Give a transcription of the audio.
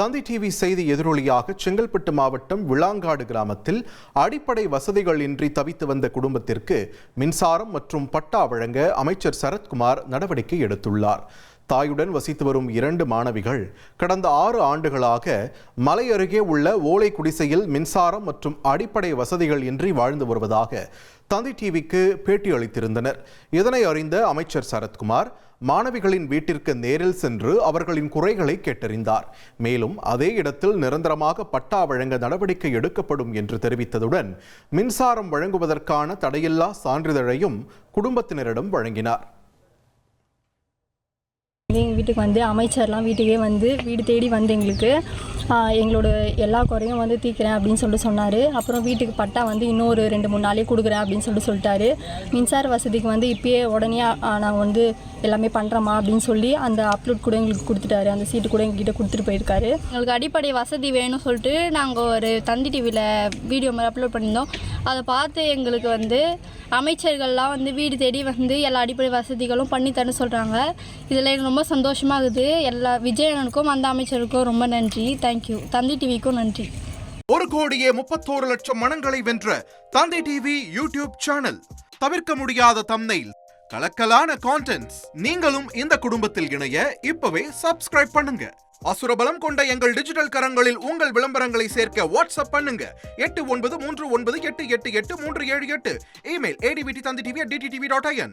தந்தி TV செய்தி எதிரொலியாக செங்கல்பட்டு மாவட்டம் விளாங்காடு கிராமத்தில் அடிப்படை வசதிகள் இன்றி தவித்து வந்த குடும்பத்திற்கு மின்சாரம் மற்றும் பட்டா வழங்க அமைச்சர் சரத்குமார் நடவடிக்கை எடுத்துள்ளார். தாயுடன் வசித்து வரும் 2 மாணவிகள் கடந்த 6 ஆண்டுகளாக மலை அருகே உள்ள ஓலை குடிசையில் மின்சாரம் மற்றும் அடிப்படை வசதிகள் இன்றி வாழ்ந்து வருவதாக தந்தி டிவிக்கு பேட்டி அளித்திருந்தனர். இதனை அறிந்த அமைச்சர் சரத்குமார் மாணவிகளின் வீட்டிற்கு நேரில் சென்று அவர்களின் குறைகளை கேட்டறிந்தார். மேலும் அதே இடத்தில் நிரந்தரமாக பட்டா வழங்க நடவடிக்கை எடுக்கப்படும் என்று தெரிவித்ததுடன் மின்சாரம் வழங்குவதற்கான தடையில்லா சான்றிதழையும் குடும்பத்தினரிடம் வழங்கினார். எங்கள் வீட்டுக்கு வந்து அமைச்சர்லாம் வீட்டுக்கே வந்து வீடு தேடி வந்து எங்களோட எல்லா குறையும் வந்து தீர்க்கிறேன் அப்படின்னு சொன்னார். அப்புறம் வீட்டுக்கு பட்டா வந்து இன்னொரு 2-3 நாளே கொடுக்குறேன் அப்படின்னு சொல்லிட்டாரு. மின்சார வசதிக்கு வந்து இப்பயே உடனே நாங்கள் வந்து எல்லாமே பண்ணுறோமா அப்படின்னு சொல்லி அந்த அப்லோட் கூட எங்களுக்கு கொடுத்துட்டாரு. அந்த சீட்டு கூட எங்ககிட்ட கொடுத்துட்டு போயிருக்காரு. எங்களுக்கு அடிப்படை வசதி வேணும்னு சொல்லிட்டு நாங்கள் ஒரு தந்தி டிவியில் வீடியோ மாதிரி அப்லோட் பண்ணியிருந்தோம். அதை பார்த்து எங்களுக்கு வந்து அமைச்சர்கள்லாம் வந்து வீடு தேடி வந்து எல்லா அடிப்படை வசதிகளும் பண்ணித்தரேன்னு சொல்கிறாங்க. இதில் எனக்கு ரொம்ப சந்தோஷமாகுது. எல்லா விஜயனுக்கும் அந்த அமைச்சருக்கும் ரொம்ப நன்றி. தேங்க்யூ. தந்தி டிவிக்கும் நன்றி. 1,31,00,000 மனங்களை வென்ற தந்தி டிவி யூடியூப் சேனல். தவிர்க்க முடியாத தம்ப்நெயில், கலக்கலான கான்டென்ட்ஸ். நீங்களும் இந்த குடும்பத்தில் இணைய இப்பவே சப்ஸ்கிரைப் பண்ணுங்க. அசுரபலம் கொண்ட எங்கள் டிஜிட்டல் கரங்களில் உங்கள் விளம்பரங்களை சேர்க்க வாட்ஸ்அப் பண்ணுங்க. 8939888838. Email advtthanditv@dttv.in.